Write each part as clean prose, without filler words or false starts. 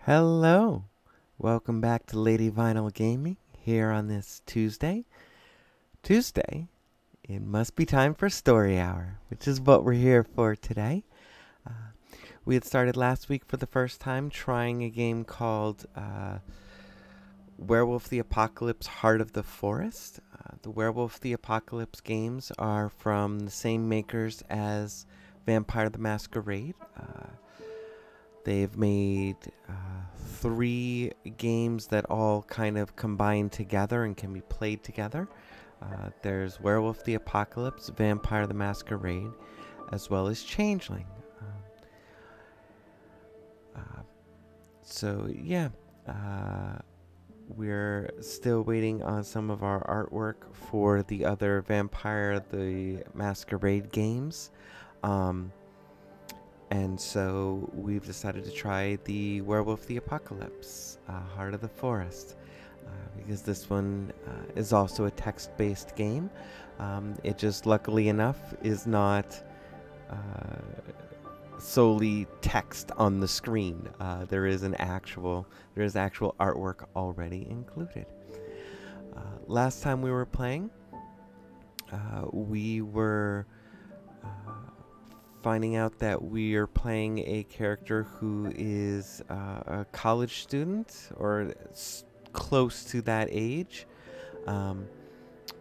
Hello, welcome back to Lady Vinyl Gaming here on this Tuesday. It must be time for Story Hour, which is what we're here for today. Uh, we had started last week for the first time trying a game called Werewolf the Apocalypse Heart of the Forest. The Werewolf the Apocalypse games are from the same makers as Vampire the Masquerade. They've made three games that all kind of combine together and can be played together. There's Werewolf the Apocalypse, Vampire the Masquerade, as well as Changeling. So yeah, we're still waiting on some of our artwork for the other Vampire the Masquerade games. And so we've decided to try the Werewolf the Apocalypse, Heart of the Forest, because this one is also a text-based game. It just, luckily enough, is not solely text on the screen. There is actual artwork already included. Last time we were playing, we were finding out that we are playing a character who is a college student or close to that age,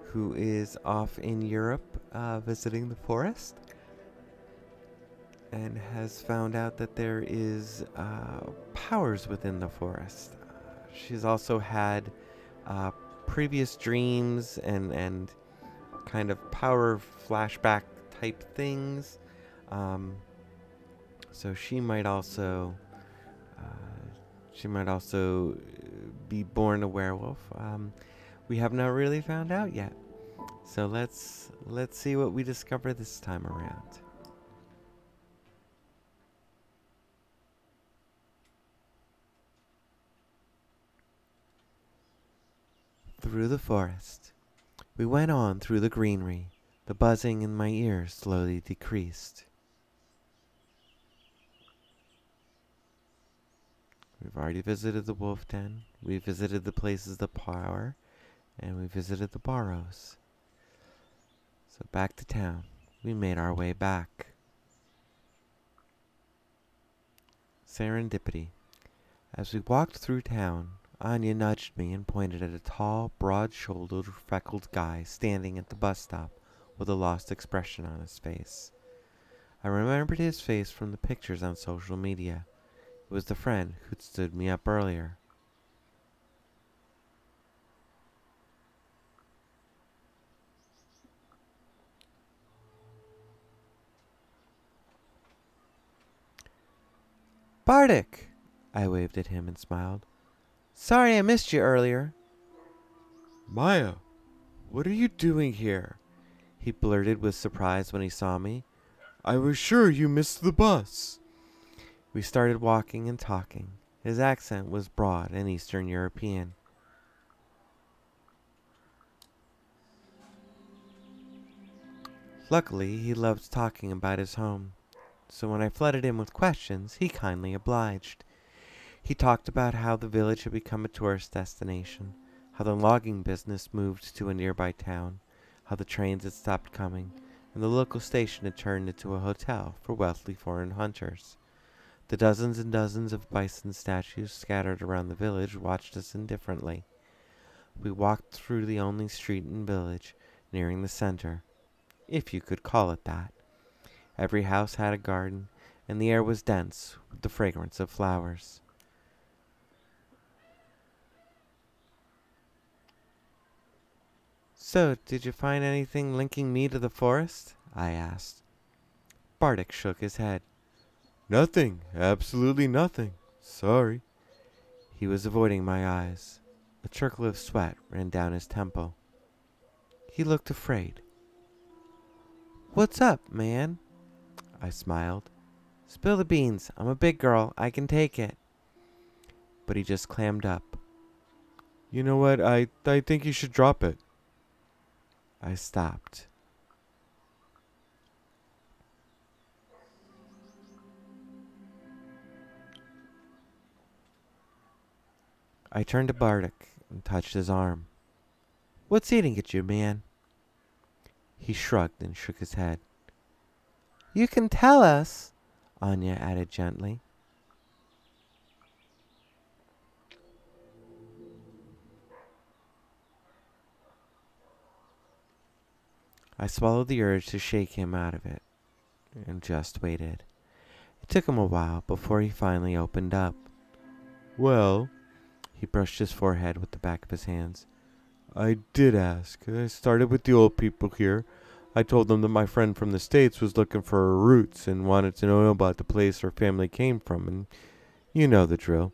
who is off in Europe visiting the forest and has found out that there is powers within the forest. She's also had previous dreams and kind of power flashback type things. So she might also be born a werewolf. We have not really found out yet. So let's see what we discover this time around. Through the forest. We went on through the greenery. The buzzing in my ears slowly decreased. We've already visited the wolf den, we visited the places of power, and we visited the burrows. So back to town. We made our way back. Serendipity. As we walked through town, Anya nudged me and pointed at a tall, broad-shouldered, freckled guy standing at the bus stop with a lost expression on his face. I remembered his face from the pictures on social media. It was the friend who'd stood me up earlier. Bardic! I waved at him and smiled. Sorry I missed you earlier. Maya, what are you doing here? He blurted with surprise when he saw me. I was sure you missed the bus. We started walking and talking. His accent was broad and Eastern European. Luckily, he loved talking about his home, so when I flooded him with questions, he kindly obliged. He talked about how the village had become a tourist destination, how the logging business moved to a nearby town, how the trains had stopped coming, and the local station had turned into a hotel for wealthy foreign hunters. The dozens and dozens of bison statues scattered around the village watched us indifferently. We walked through the only street in the village, nearing the center, if you could call it that. Every house had a garden, and the air was dense with the fragrance of flowers. So, did you find anything linking me to the forest? I asked. Bardic shook his head. Nothing, absolutely nothing. Sorry. He was avoiding my eyes. A trickle of sweat ran down his temple. He looked afraid. What's up, man? I smiled. Spill the beans. I'm a big girl. I can take it. But he just clammed up. You know what? I think you should drop it. I stopped. I turned to Bartek and touched his arm. What's eating at you, man? He shrugged and shook his head. You can tell us, Anya added gently. I swallowed the urge to shake him out of it and just waited. It took him a while before he finally opened up. Well, he brushed his forehead with the back of his hands. I did ask. I started with the old people here. I told them that my friend from the States was looking for her roots and wanted to know about the place her family came from, and you know the drill.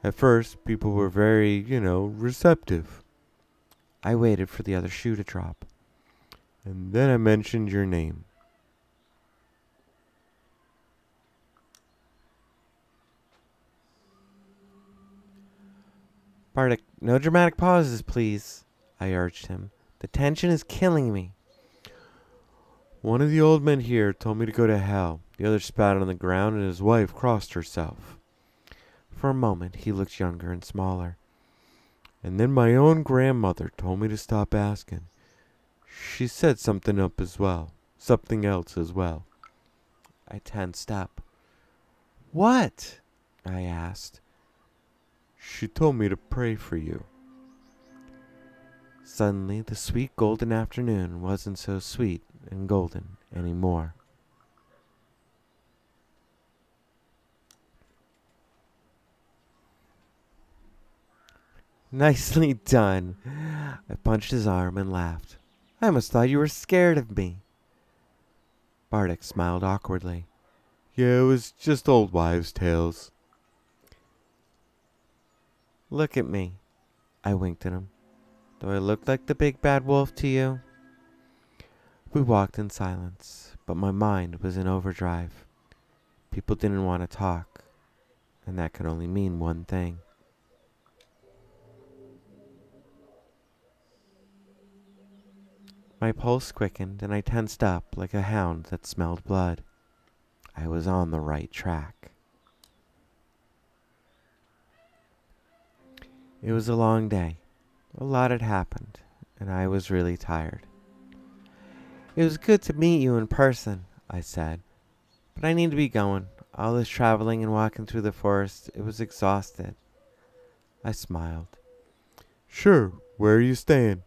At first, people were very, receptive. I waited for the other shoe to drop. And then I mentioned your name. Bartek, no dramatic pauses, please, I urged him. The tension is killing me. One of the old men here told me to go to hell. The other spat on the ground and his wife crossed herself. For a moment, he looked younger and smaller. And then my own grandmother told me to stop asking. She said something else as well. I tensed up. What? I asked. She told me to pray for you. Suddenly, the sweet golden afternoon wasn't so sweet and golden anymore. Nicely done. I punched his arm and laughed. I almost thought you were scared of me. Bartek smiled awkwardly. Yeah, it was just old wives' tales. Look at me. I winked at him. Do I look like the big bad wolf to you? We walked in silence, but my mind was in overdrive. People didn't want to talk, and that could only mean one thing. My pulse quickened, and I tensed up like a hound that smelled blood. I was on the right track. It was a long day. A lot had happened, and I was really tired. It was good to meet you in person, I said, but I need to be going. All this traveling and walking through the forest, it was exhausted. I smiled. Sure, where are you staying?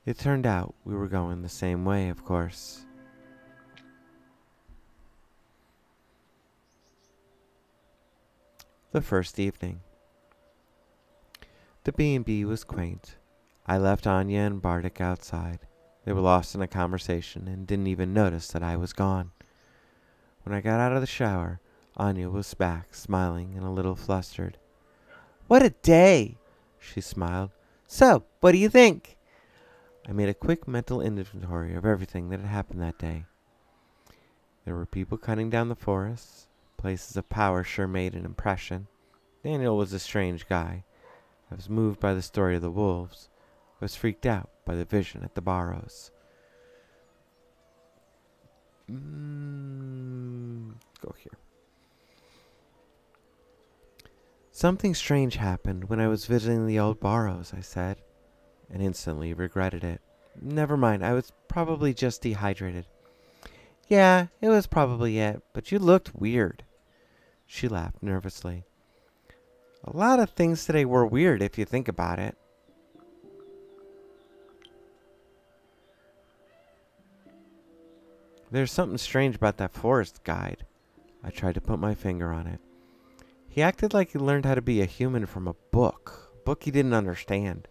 It turned out we were going the same way, of course. The first evening. The B&B was quaint. I left Anya and Bartek outside. They were lost in a conversation and didn't even notice that I was gone. When I got out of the shower, Anya was back, smiling and a little flustered. What a day! She smiled. So, what do you think? I made a quick mental inventory of everything that had happened that day. There were people cutting down the forests. Places of power sure made an impression. Daniel was a strange guy. I was moved by the story of the wolves. I was freaked out by the vision at the Barrows. Go here. Something strange happened when I was visiting the old Barrows, I said, and instantly regretted it. Never mind, I was probably just dehydrated. Yeah, it was probably it, but you looked weird. She laughed nervously. A lot of things today were weird if you think about it. There's something strange about that forest guide. I tried to put my finger on it. He acted like he learned how to be a human from a book he didn't understand.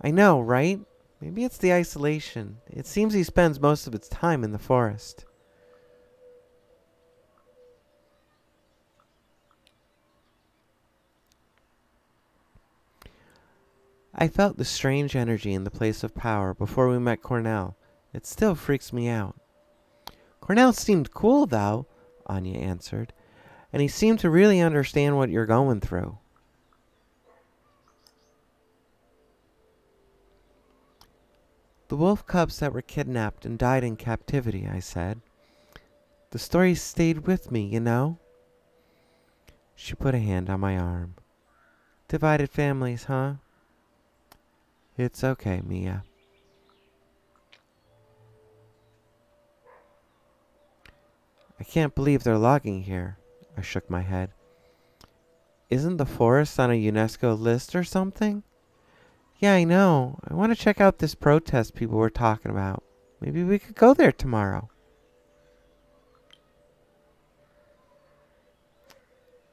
I know, right? Maybe it's the isolation. It seems he spends most of his time in the forest. I felt the strange energy in the place of power before we met Cornell. It still freaks me out. Cornell seemed cool, though, Anya answered, and he seemed to really understand what you're going through. The wolf cubs that were kidnapped and died in captivity, I said. The story stayed with me, you know? She put a hand on my arm. Divided families, huh? It's okay, Mia. I can't believe they're logging here. I shook my head. Isn't the forest on a UNESCO list or something? Yeah, I know. I want to check out this protest people were talking about. Maybe we could go there tomorrow.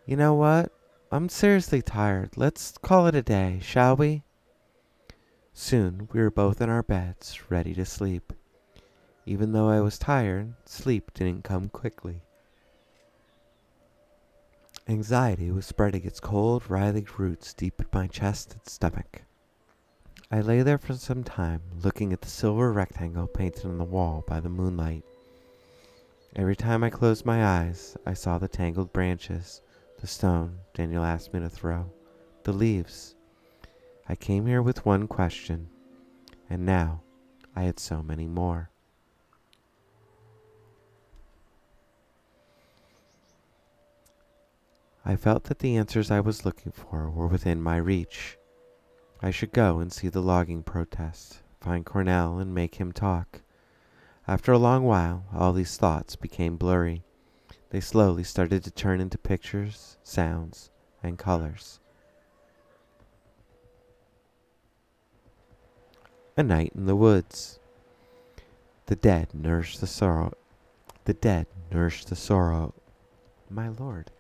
You know what? I'm seriously tired. Let's call it a day, shall we? Soon we were both in our beds, ready to sleep. Even though I was tired, sleep didn't come quickly. Anxiety was spreading its cold, writhing roots deep in my chest and stomach. I lay there for some time, looking at the silver rectangle painted on the wall by the moonlight. Every time I closed my eyes, I saw the tangled branches, the stone Daniel asked me to throw, the leaves. I came here with one question, and now I had so many more. I felt that the answers I was looking for were within my reach. I should go and see the logging protest, find Cornell and make him talk. After a long while, all these thoughts became blurry. They slowly started to turn into pictures, sounds, and colors. A night in the woods. The dead nourished the sorrow. The dead nourished the sorrow. My lord.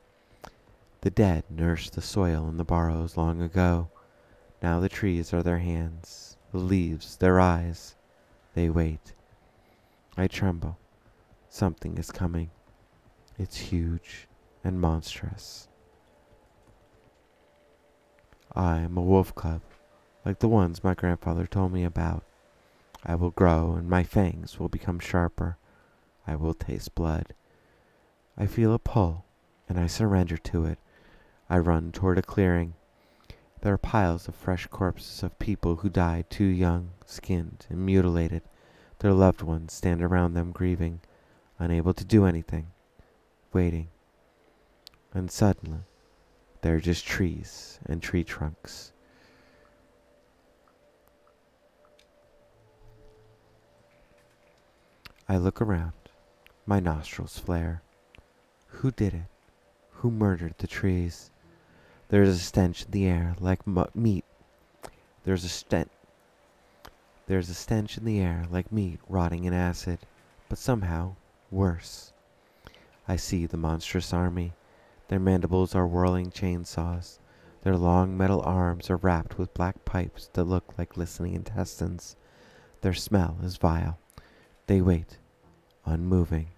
The dead nourished the soil in the burrows long ago. Now the trees are their hands, the leaves their eyes. They wait. I tremble. Something is coming. It's huge and monstrous. I am a wolf cub, like the ones my grandfather told me about. I will grow and my fangs will become sharper. I will taste blood. I feel a pull, and I surrender to it. I run toward a clearing. There are piles of fresh corpses of people who died too young, skinned and mutilated. Their loved ones stand around them grieving, unable to do anything, waiting. And suddenly, there are just trees and tree trunks. I look around. My nostrils flare. Who did it? Who murdered the trees? There is a stench in the air like meat. There's a stench in the air like meat rotting in acid, but somehow worse. I see the monstrous army. Their mandibles are whirling chainsaws. Their long metal arms are wrapped with black pipes that look like glistening intestines. Their smell is vile. They wait, unmoving.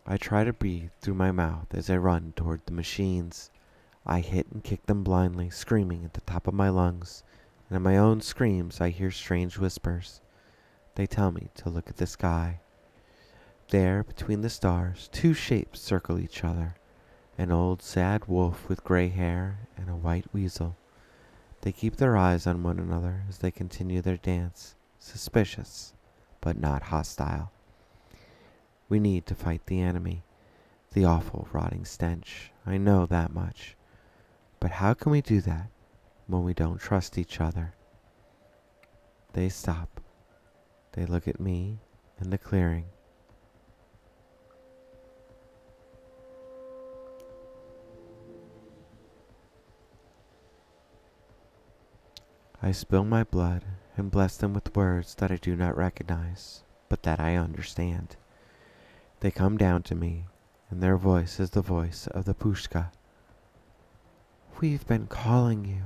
I try to breathe through my mouth as I run toward the machines. I hit and kick them blindly, screaming at the top of my lungs, and in my own screams I hear strange whispers. They tell me to look at the sky. There, between the stars, two shapes circle each other, an old sad wolf with gray hair and a white weasel. They keep their eyes on one another as they continue their dance, suspicious, but not hostile. We need to fight the enemy, the awful rotting stench. I know that much. But how can we do that when we don't trust each other? They stop. They look at me and the clearing. I spill my blood and bless them with words that I do not recognize, but that I understand. They come down to me, and their voice is the voice of the Pushka. We've been calling you,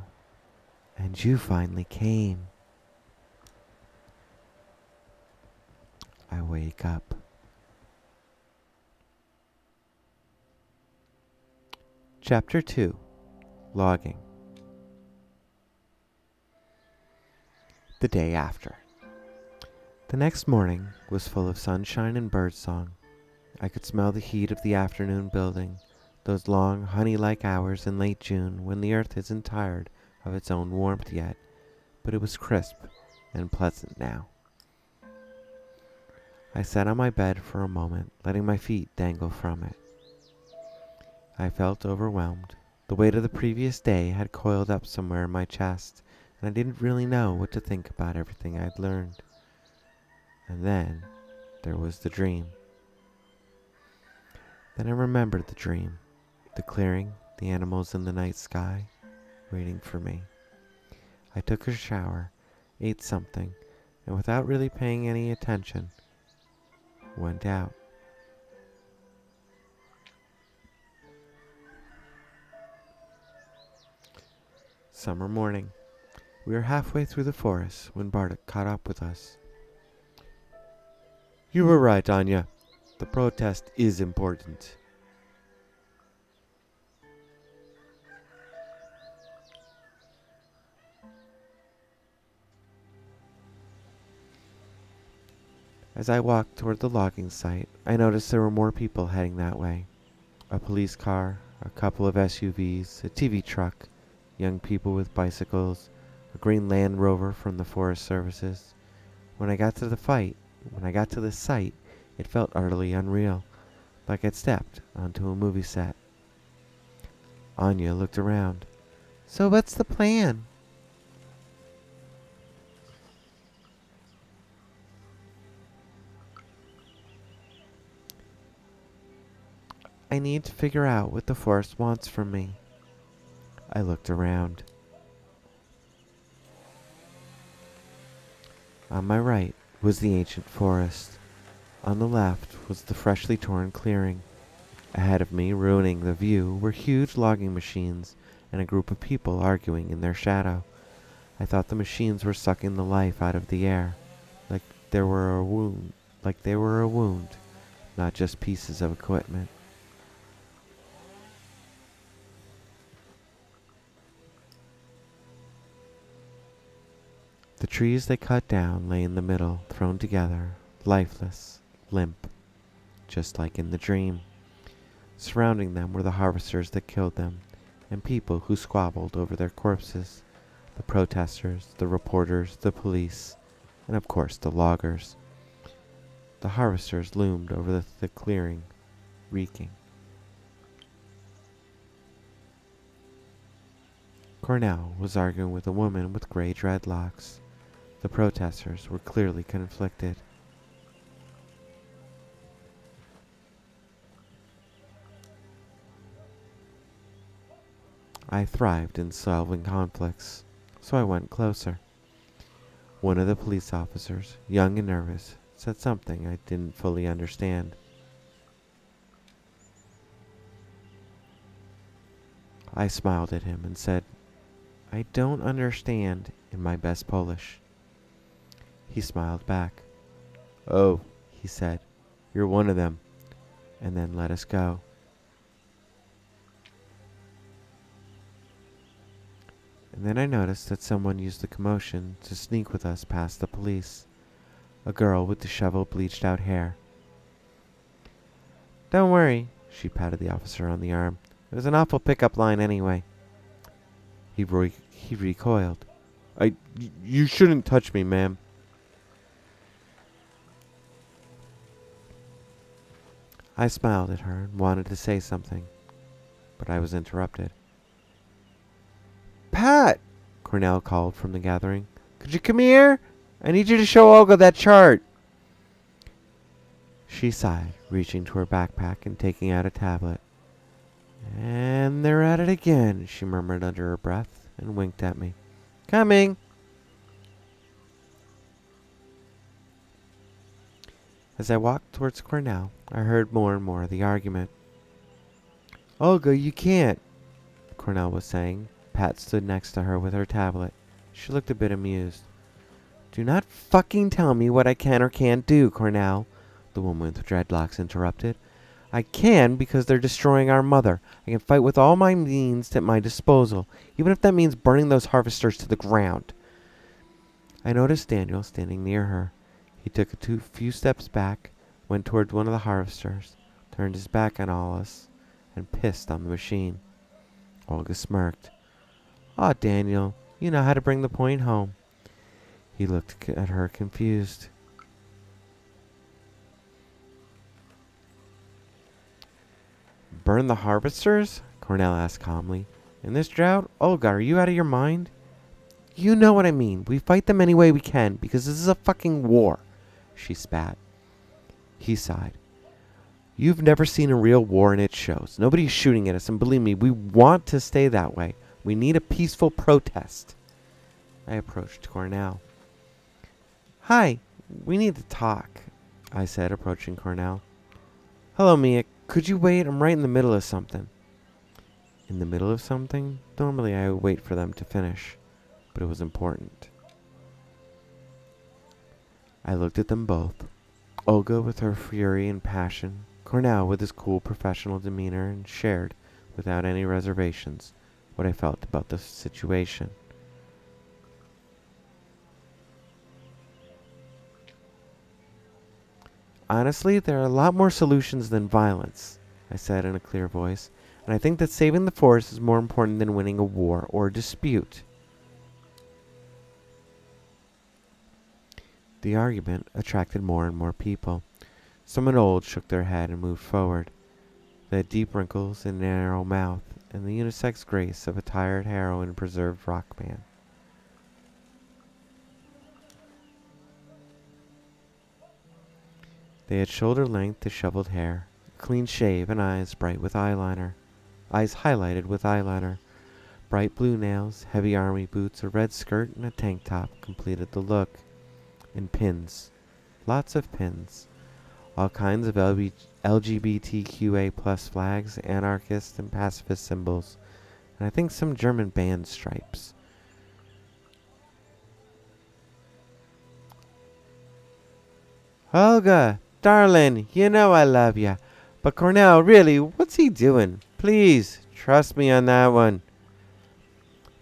and you finally came. I wake up. Chapter 2. Logging. The day after. The next morning was full of sunshine and birdsong. I could smell the heat of the afternoon building, those long, honey-like hours in late June when the earth isn't tired of its own warmth yet, but it was crisp and pleasant now. I sat on my bed for a moment, letting my feet dangle from it. I felt overwhelmed. The weight of the previous day had coiled up somewhere in my chest, and I didn't really know what to think about everything I'd learned. And then there was the dream. Then I remembered the dream, the clearing, the animals in the night sky, waiting for me. I took a shower, ate something, and without really paying any attention, went out. Summer morning. We were halfway through the forest when Bartek caught up with us. You were right, Anya. The protest is important. As I walked toward the logging site, I noticed there were more people heading that way. A police car, a couple of SUVs, a TV truck, young people with bicycles, a green Land Rover from the Forest Services. When I got to the site, it felt utterly unreal, like I'd stepped onto a movie set. Anya looked around. So what's the plan? I need to figure out what the forest wants from me. I looked around. On my right was the ancient forest. On the left was the freshly torn clearing. Ahead of me, ruining the view, were huge logging machines and a group of people arguing in their shadow. I thought the machines were sucking the life out of the air, like they were a wound, not just pieces of equipment. The trees they cut down lay in the middle, thrown together, lifeless, limp, just like in the dream. Surrounding them were the harvesters that killed them, and people who squabbled over their corpses, the protesters, the reporters, the police, and of course the loggers. The harvesters loomed over the clearing, reeking. Cornell was arguing with a woman with gray dreadlocks. The protesters were clearly conflicted. I thrived in solving conflicts, so I went closer. One of the police officers, young and nervous, said something I didn't fully understand. I smiled at him and said, I don't understand, in my best Polish. He smiled back. Oh, he said, you're one of them, and then let us go. And then I noticed that someone used the commotion to sneak with us past the police. A girl with disheveled, bleached-out hair. Don't worry, she patted the officer on the arm. It was an awful pickup line anyway. He recoiled. You shouldn't touch me, ma'am. I smiled at her and wanted to say something, but I was interrupted. Pat! Cornell called from the gathering. Could you come here? I need you to show Olga that chart. She sighed, reaching to her backpack and taking out a tablet. And they're at it again, she murmured under her breath and winked at me. Coming! As I walked towards Cornell, I heard more and more of the argument. Olga, you can't, Cornell was saying. Pat stood next to her with her tablet. She looked a bit amused. Do not fucking tell me what I can or can't do, Cornell, the woman with dreadlocks interrupted. I can because they're destroying our mother. I can fight with all my means at my disposal, even if that means burning those harvesters to the ground. I noticed Daniel standing near her. He took a few steps back, went toward one of the harvesters, turned his back on all us, and pissed on the machine. Olga smirked. Aw, Daniel, you know how to bring the point home. He looked at her confused. burn the harvesters? Cornell asked calmly. In this drought? Olga, are you out of your mind? You know what I mean. We fight them any way we can, because this is a fucking war. She spat. He sighed. You've never seen a real war and it shows. Nobody's shooting at us, and believe me, we want to stay that way. We need a peaceful protest. I approached Cornell. Hi, we need to talk, I said, approaching Cornell. Hello, Mia. Could you wait? I'm right in the middle of something. In the middle of something? Normally I would wait for them to finish, but it was important. I looked at them both. Olga with her fury and passion, Cornell with his cool professional demeanor, and shared, without any reservations, what I felt about the situation. Honestly, there are a lot more solutions than violence, I said in a clear voice, and I think that saving the forest is more important than winning a war or a dispute. The argument attracted more and more people. Someone old shook their head and moved forward. They had deep wrinkles and a narrow mouth, and the unisex grace of a tired heroin preserved rock band. They had shoulder-length disheveled hair, a clean shave, and eyes bright with eyeliner. Eyes highlighted with eyeliner. Bright blue nails, heavy army boots, a red skirt, and a tank top completed the look. And pins. Lots of pins. All kinds of LGBTQA plus flags, anarchist and pacifist symbols, and I think some German band stripes. Olga, darling, you know I love ya. But Cornell, really, what's he doing? Please, trust me on that one.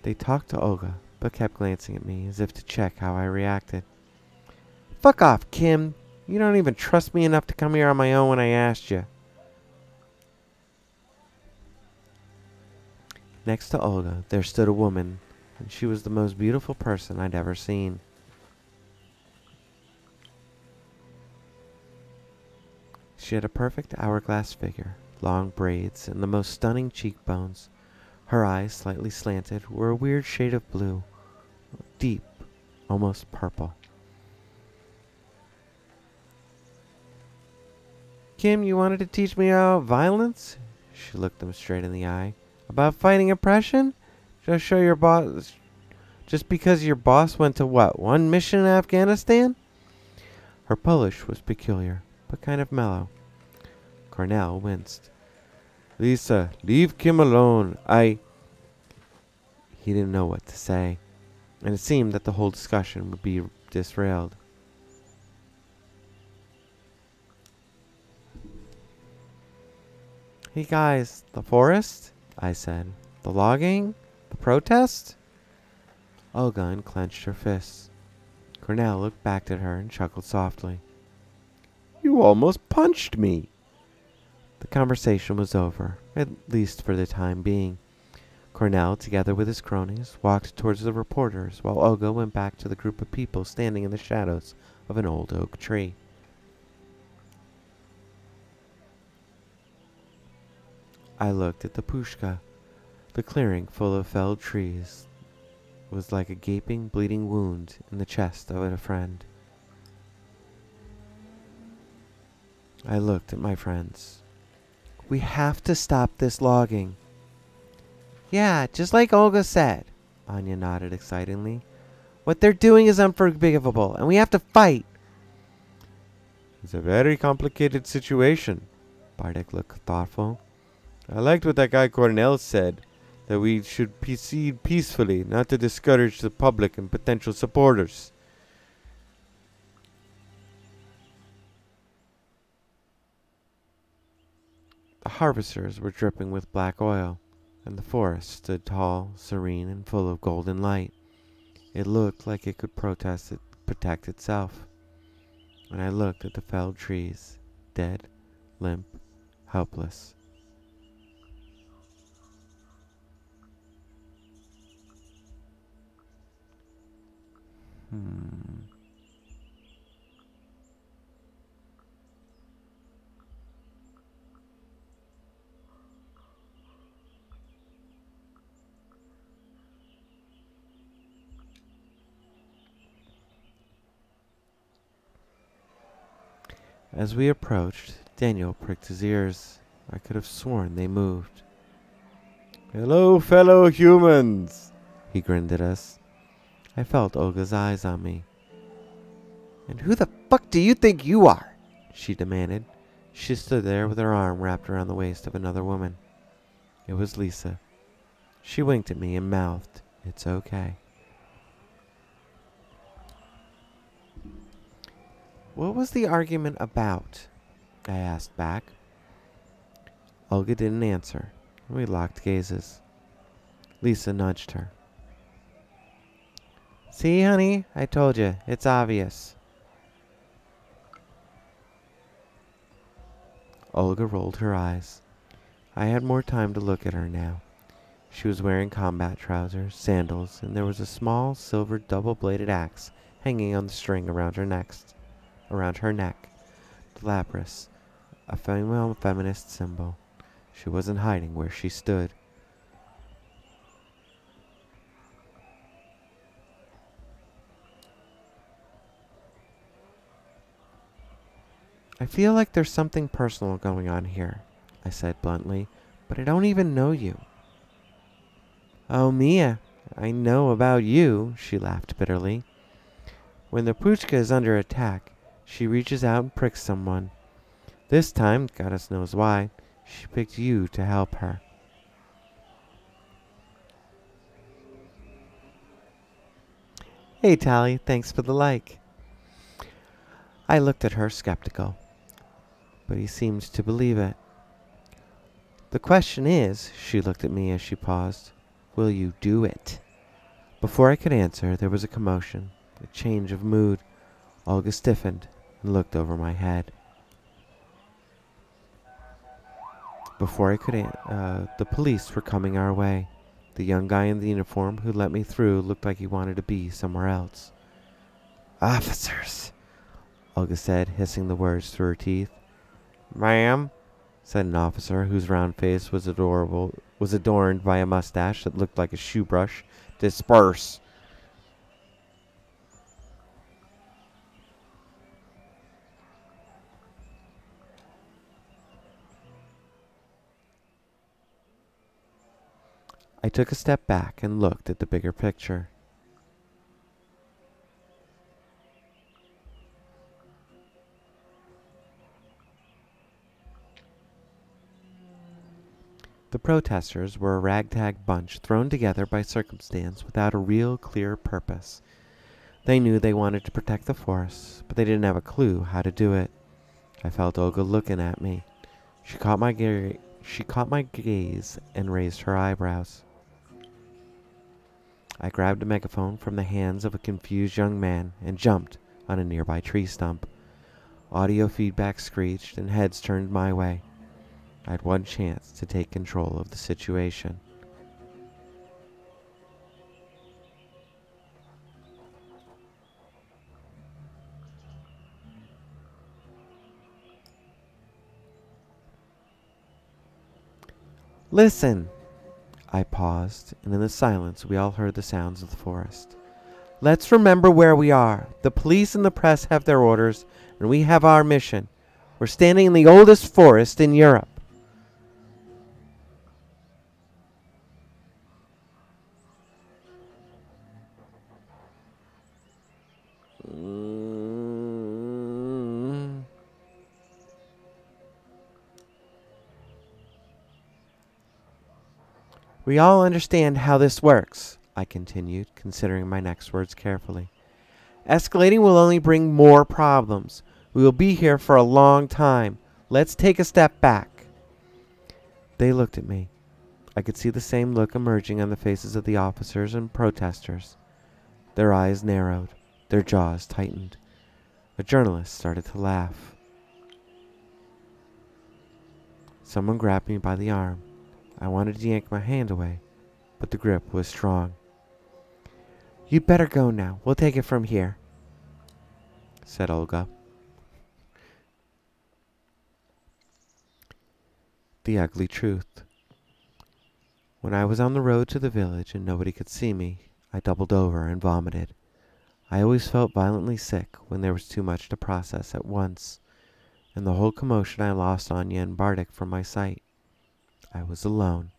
They talked to Olga, but kept glancing at me as if to check how I reacted. Fuck off, Kim. You don't even trust me enough to come here on my own when I asked you. Next to Olga, there stood a woman, and she was the most beautiful person I'd ever seen. She had a perfect hourglass figure, long braids, and the most stunning cheekbones. Her eyes, slightly slanted, were a weird shade of blue, deep, almost purple. Kim, you wanted to teach me about violence? She looked them straight in the eye. About fighting oppression? Just because your boss went to what, one mission in Afghanistan? Her Polish was peculiar, but kind of mellow. Cornell winced. Lisa, leave Kim alone. He didn't know what to say, and it seemed that the whole discussion would be disrailed. Hey guys, the forest? I said. The logging? The protest? Olga unclenched her fists. Cornell looked back at her and chuckled softly. You almost punched me. The conversation was over, at least for the time being. Cornell, together with his cronies, walked towards the reporters, while Olga went back to the group of people standing in the shadows of an old oak tree. I looked at the pushka. The clearing full of felled trees was like a gaping, bleeding wound in the chest of a friend. I looked at my friends. We have to stop this logging. Yeah, just like Olga said, Anya nodded excitedly. What they're doing is unforgivable, and we have to fight. It's a very complicated situation. Bartek looked thoughtful. I liked what that guy Cornell said, that we should proceed peacefully, not to discourage the public and potential supporters. The harvesters were dripping with black oil, and the forest stood tall, serene, and full of golden light. It looked like it could protect itself. And I looked at the felled trees, dead, limp, helpless. As we approached, Daniel pricked his ears. I could have sworn they moved. "Hello, fellow humans," he grinned at us. I felt Olga's eyes on me. "And who the fuck do you think you are?" she demanded. She stood there with her arm wrapped around the waist of another woman. It was Lisa. She winked at me and mouthed, "It's okay." "What was the argument about?" I asked back. Olga didn't answer. We locked gazes. Lisa nudged her. "See, honey, I told you. It's obvious." Olga rolled her eyes. I had more time to look at her now. She was wearing combat trousers, sandals, and there was a small silver double-bladed axe hanging on the string around her neck. The lapras, a female feminist symbol. She wasn't hiding where she stood. "I feel like there's something personal going on here," I said bluntly, "but I don't even know you." "Oh, Mia, I know about you," she laughed bitterly. "When the Puchka is under attack, she reaches out and pricks someone. This time, goddess knows why, she picked you to help her." "Hey, Tally, thanks for the like." I looked at her skeptical, but he seemed to believe it. "The question is," she looked at me as she paused, "will you do it?" Before I could answer, there was a commotion, a change of mood. Olga stiffened and looked over my head. The police were coming our way. The young guy in the uniform who let me through looked like he wanted to be somewhere else. "Officers," Olga said, hissing the words through her teeth. "Ma'am," said an officer whose round face was adorned by a mustache that looked like a shoe brush. "Disperse." I took a step back and looked at the bigger picture. The protesters were a ragtag bunch thrown together by circumstance without a real clear purpose. They knew they wanted to protect the forest, but they didn't have a clue how to do it. I felt Olga looking at me. She caught my gaze and raised her eyebrows. I grabbed a megaphone from the hands of a confused young man and jumped on a nearby tree stump. Audio feedback screeched and heads turned my way. I had one chance to take control of the situation. "Listen!" I paused, and in the silence we all heard the sounds of the forest. "Let's remember where we are. The police and the press have their orders, and we have our mission. We're standing in the oldest forest in Europe." "We all understand how this works," I continued, considering my next words carefully. "Escalating will only bring more problems. We will be here for a long time. Let's take a step back." They looked at me. I could see the same look emerging on the faces of the officers and protesters. Their eyes narrowed. Their jaws tightened. A journalist started to laugh. Someone grabbed me by the arm. I wanted to yank my hand away, but the grip was strong. "You'd better go now. We'll take it from here," said Olga. The ugly truth. When I was on the road to the village and nobody could see me, I doubled over and vomited. I always felt violently sick when there was too much to process at once. In the whole commotion, I lost Anya and Bardik from my sight. I was alone.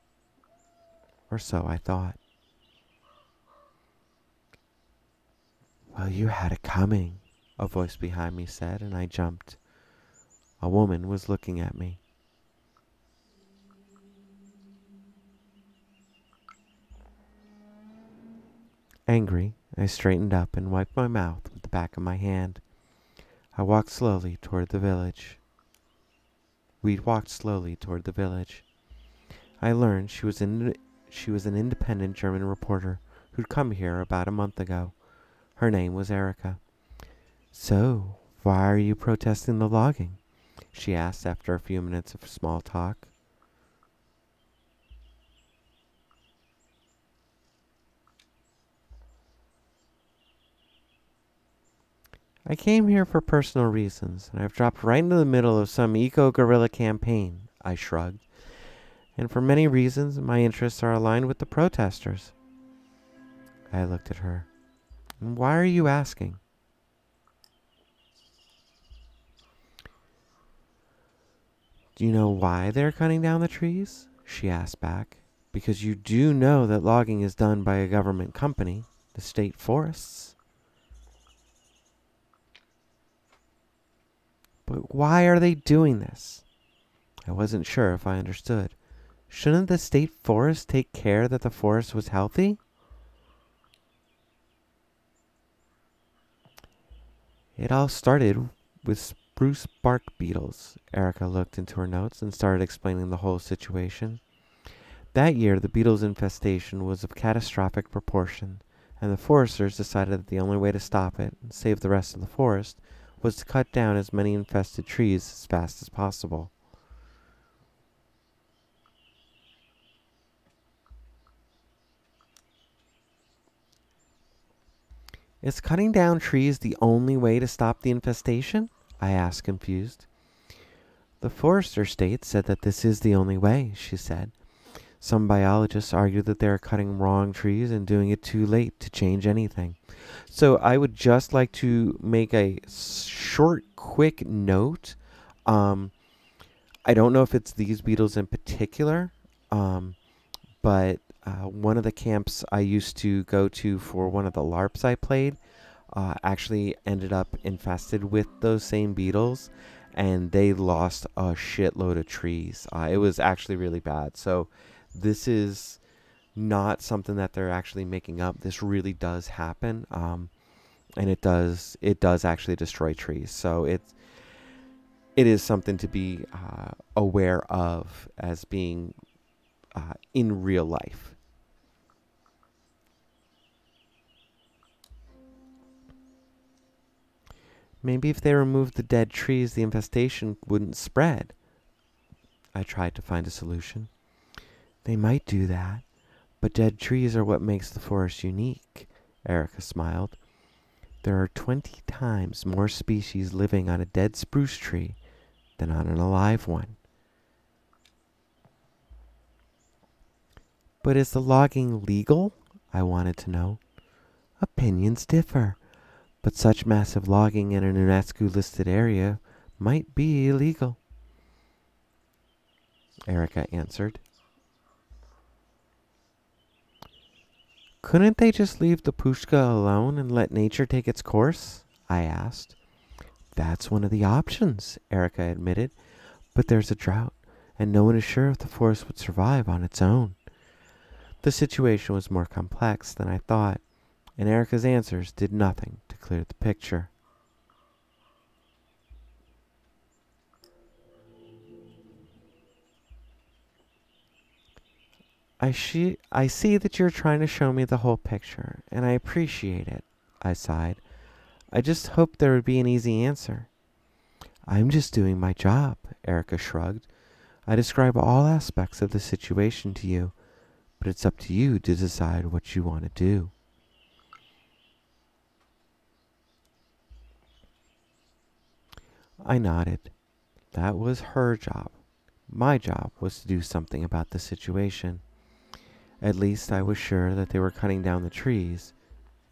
Or so I thought. "Well, you had it coming," a voice behind me said, and I jumped. A woman was looking at me. Angry, I straightened up and wiped my mouth with the back of my hand. I walked slowly toward the village. We walked slowly toward the village. I learned she was an independent German reporter who'd come here about a month ago. Her name was Erica. "So, why are you protesting the logging?" she asked after a few minutes of small talk. "I came here for personal reasons, and I've dropped right into the middle of some eco-guerrilla campaign," I shrugged. "And for many reasons, my interests are aligned with the protesters." I looked at her. "And why are you asking?" "Do you know why they're cutting down the trees?" she asked back. "Because you do know that logging is done by a government company, the state forests." "But why are they doing this?" I wasn't sure if I understood. Shouldn't the state forest take care that the forest was healthy? "It all started with spruce bark beetles." Erica looked into her notes and started explaining the whole situation. "That year, the beetles' infestation was of catastrophic proportion, and the foresters decided that the only way to stop it and save the rest of the forest was to cut down as many infested trees as fast as possible." "Is cutting down trees the only way to stop the infestation?" I asked, confused. "The forester state said that this is the only way," she said. "Some biologists argue that they are cutting wrong trees and doing it too late to change anything." So I would just like to make a short, quick note. I don't know if it's these beetles in particular, but one of the camps I used to go to for one of the LARPs I played actually ended up infested with those same beetles, and they lost a shitload of trees. It was actually really bad. So this is not something that they're actually making up. This really does happen, and it does actually destroy trees. So it is something to be aware of as being in real life. "Maybe if they removed the dead trees, the infestation wouldn't spread." I tried to find a solution. "They might do that, but dead trees are what makes the forest unique," Erica smiled. "There are 20 times more species living on a dead spruce tree than on an alive one." "But is the logging legal?" I wanted to know. "Opinions differ, but such massive logging in an UNESCO-listed area might be illegal," Erica answered. "Couldn't they just leave the pushka alone and let nature take its course?" I asked. "That's one of the options," Erica admitted, "but there's a drought, and no one is sure if the forest would survive on its own." The situation was more complex than I thought, and Erica's answers did nothing to clear the picture. I see that you're trying to show me the whole picture, and I appreciate it," I sighed. "I just hoped there would be an easy answer." "I'm just doing my job," Erica shrugged. "I describe all aspects of the situation to you, but it's up to you to decide what you want to do." I nodded. That was her job. My job was to do something about the situation. At least I was sure that they were cutting down the trees,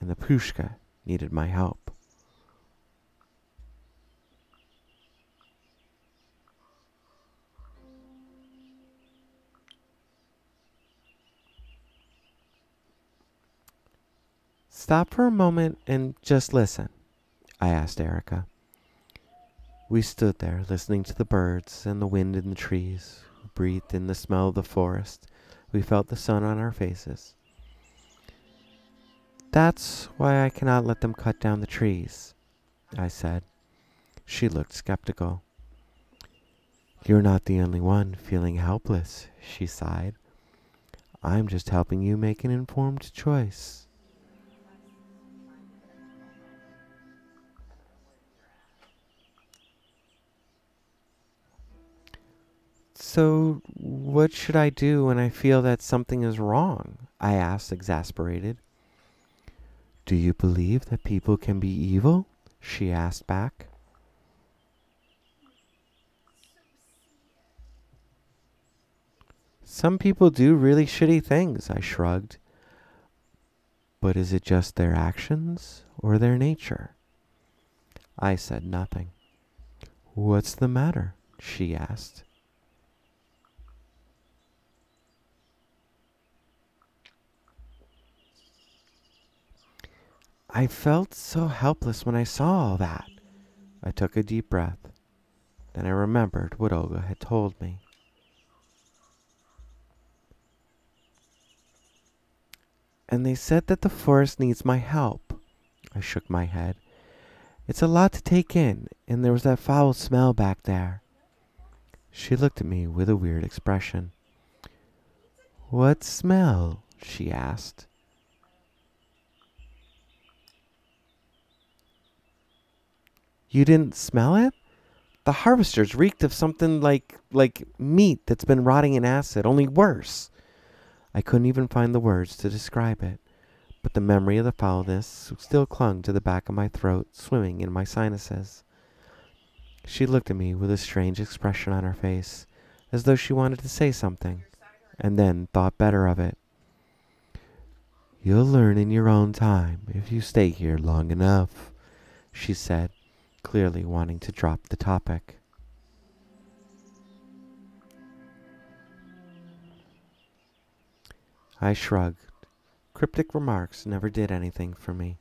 and the pushka needed my help. Stop for a moment and just listen, I asked Erica. We stood there, listening to the birds and the wind in the trees. We breathed in the smell of the forest. We felt the sun on our faces. That's why I cannot let them cut down the trees, I said. She looked skeptical. You're not the only one feeling helpless, she sighed. I'm just helping you make an informed choice. So, what should I do when I feel that something is wrong? I asked, exasperated. Do you believe that people can be evil? She asked back. Some people do really shitty things, I shrugged. But is it just their actions or their nature? I said nothing. What's the matter? She asked. I felt so helpless when I saw all that. I took a deep breath. Then I remembered what Olga had told me. And they said that the forest needs my help. I shook my head. It's a lot to take in, and there was that foul smell back there. She looked at me with a weird expression. What smell? She asked. You didn't smell it? The harvesters reeked of something like meat that's been rotting in acid, only worse. I couldn't even find the words to describe it, but the memory of the foulness still clung to the back of my throat, swimming in my sinuses. She looked at me with a strange expression on her face, as though she wanted to say something, and then thought better of it. You'll learn in your own time if you stay here long enough, she said, clearly wanting to drop the topic. I shrugged. Cryptic remarks never did anything for me.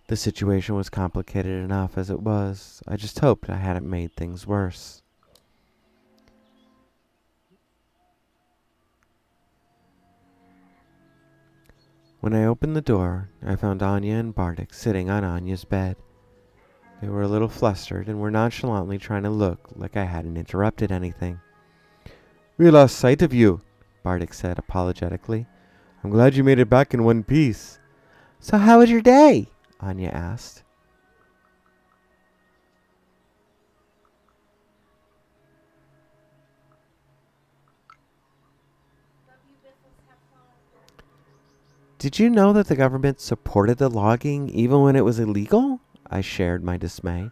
The situation was complicated enough as it was. I just hoped I hadn't made things worse. When I opened the door, I found Anya and Bartek sitting on Anya's bed. They were a little flustered and were nonchalantly trying to look like I hadn't interrupted anything. We lost sight of you, Bartek said apologetically. I'm glad you made it back in one piece. So how was your day? Anya asked. Did you know that the government supported the logging even when it was illegal? I shared my dismay.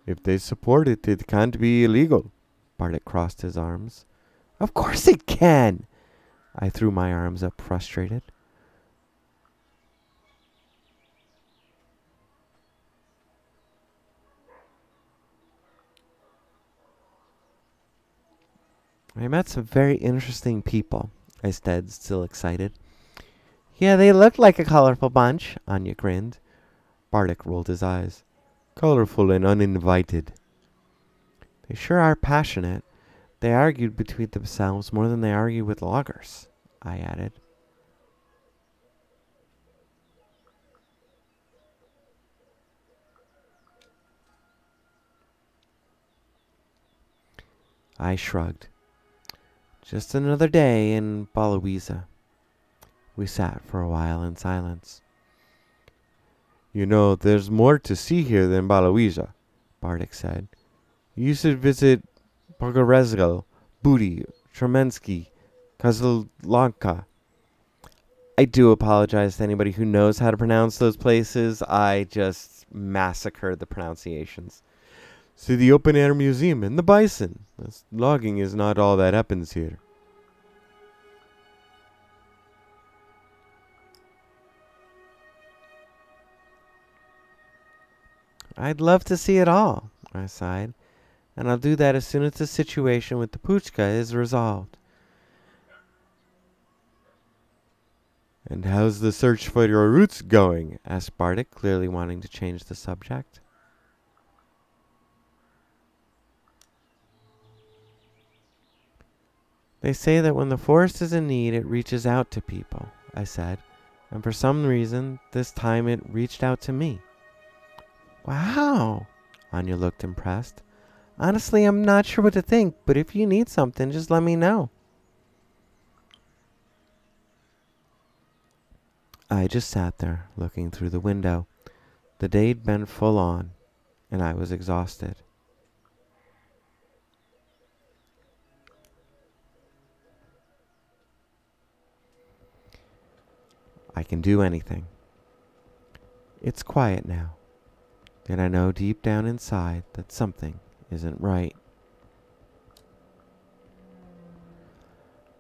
If they support it, it can't be illegal. Bartek crossed his arms. Of course it can! I threw my arms up, frustrated. I met some very interesting people, I said, still excited. Yeah, they looked like a colorful bunch, Anya grinned. Bartek rolled his eyes. Colorful and uninvited. They sure are passionate. They argued between themselves more than they argue with loggers, I added. I shrugged. Just another day in WtA. We sat for a while in silence. You know, there's more to see here than WtA, Bartek said. You should visit Pogorezhel, Budi, Tremensky, Kozlanka. I do apologize to anybody who knows how to pronounce those places. I just massacre the pronunciations. See the open-air museum and the bison. This logging is not all that happens here. I'd love to see it all, I sighed, and I'll do that as soon as the situation with the Puchka is resolved. And how's the search for your roots going? Asked Bardic, clearly wanting to change the subject. They say that when the forest is in need, it reaches out to people, I said. And for some reason, this time it reached out to me. Wow! Anya looked impressed. Honestly, I'm not sure what to think, but if you need something, just let me know. I just sat there, looking through the window. The day'd been full on, and I was exhausted. I can do anything. It's quiet now, and I know deep down inside that something isn't right.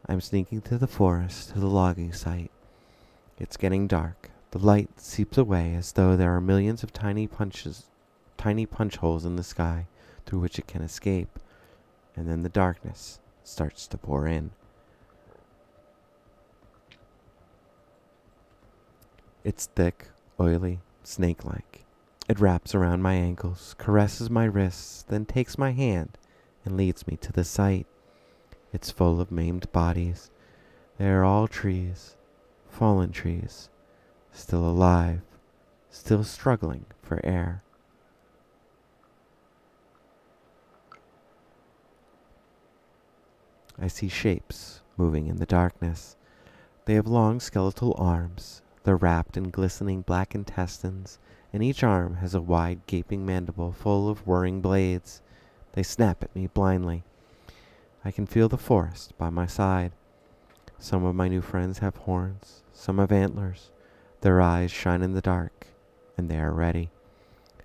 I'm sneaking through the forest to the logging site. It's getting dark. The light seeps away as though there are millions of tiny punch holes in the sky through which it can escape, and then the darkness starts to pour in. It's thick, oily, snake-like. It wraps around my ankles, caresses my wrists, then takes my hand and leads me to the site. It's full of maimed bodies. They are all trees, fallen trees, still alive, still struggling for air. I see shapes moving in the darkness. They have long skeletal arms. They're wrapped in glistening black intestines, and each arm has a wide gaping mandible full of whirring blades. They snap at me blindly. I can feel the forest by my side. Some of my new friends have horns, some have antlers. Their eyes shine in the dark, and they are ready.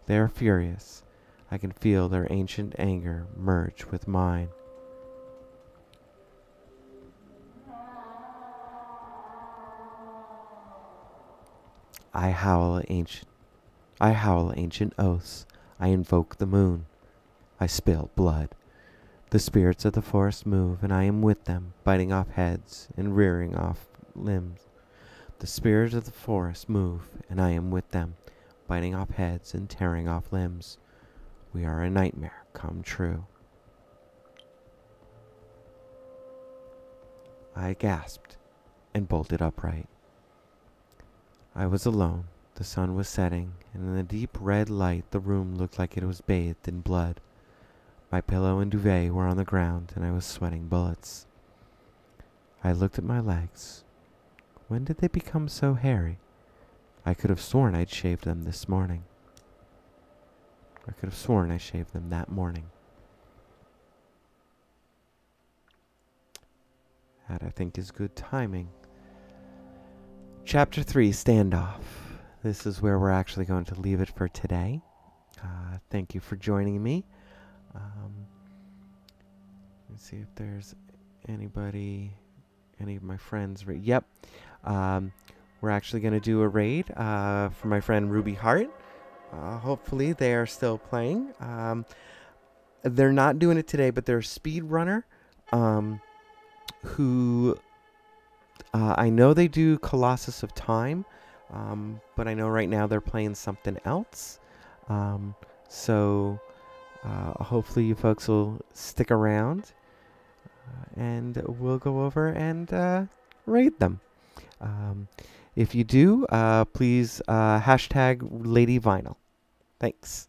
They are furious. I can feel their ancient anger merge with mine. I howl ancient oaths. I invoke the moon. I spill blood. The spirits of the forest move, and I am with them, biting off heads and rearing off limbs. The spirits of the forest move, and I am with them, biting off heads and tearing off limbs. We are a nightmare come true. I gasped and bolted upright. I was alone. The sun was setting, and in the deep red light the room looked like it was bathed in blood. My pillow and duvet were on the ground, and I was sweating bullets. I looked at my legs. When did they become so hairy? I could have sworn I'd shaved them this morning. I could have sworn I shaved them that morning. That, I think, is good timing. Chapter 3, Standoff. This is where we're actually going to leave it for today. Thank you for joining me. Let's see if there's anybody, any of my friends. Yep. We're actually going to do a raid for my friend Ruby Hart. Hopefully they are still playing. They're not doing it today, but they're a speedrunner who I know they do Colossus of Time, but I know right now they're playing something else. So hopefully you folks will stick around, and we'll go over and raid them. If you do, please hashtag Lady Vinyl. Thanks.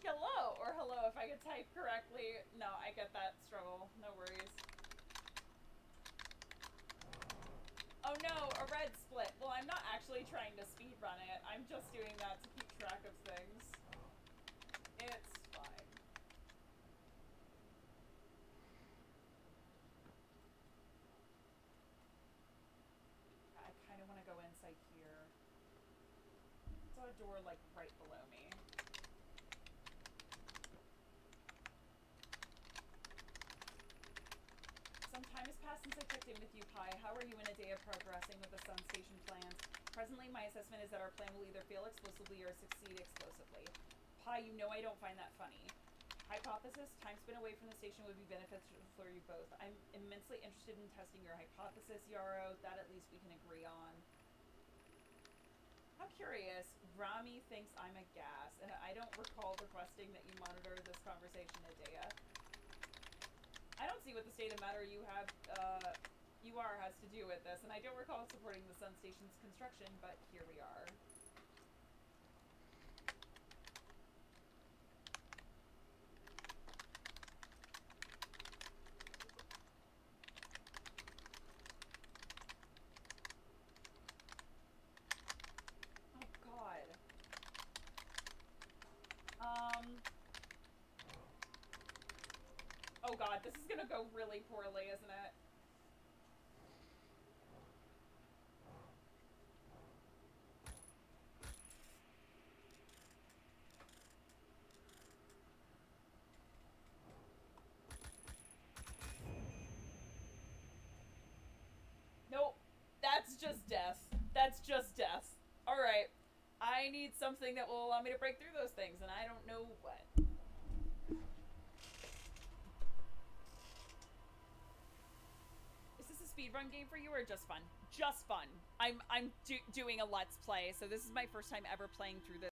Hello, or hello if I could type correctly. No, I get that struggle. No worries. Oh no, a red split. Well, I'm not actually trying to speedrun it. I'm just doing that to keep track of things. It's fine. I kind of want to go inside here. There's a door, like, right below me. Some time has passed since I checked in with you, Pi. How are you and WtA progressing with the Sun Station plans? Presently, my assessment is that our plan will either fail explosively or succeed explosively. Pi, you know I don't find that funny. Hypothesis, time spent away from the station would be beneficial for you both. I'm immensely interested in testing your hypothesis, Yarrow. That at least we can agree on. How curious. Rami thinks I'm a gas, and I don't recall requesting that you monitor this conversation, WtA. I don't see what the state of matter you have, has to do with this, and I don't recall supporting the Sun Station's construction, but here we are. Oh, God. Oh, God, this is gonna go really poorly, isn't it? Nope. That's just death. That's just death. Alright. I need something that will allow me to break through those things, and I don't know what. Is this a speedrun game for you, or just fun? Just fun. I'm doing a Let's Play, so this is my first time ever playing through this.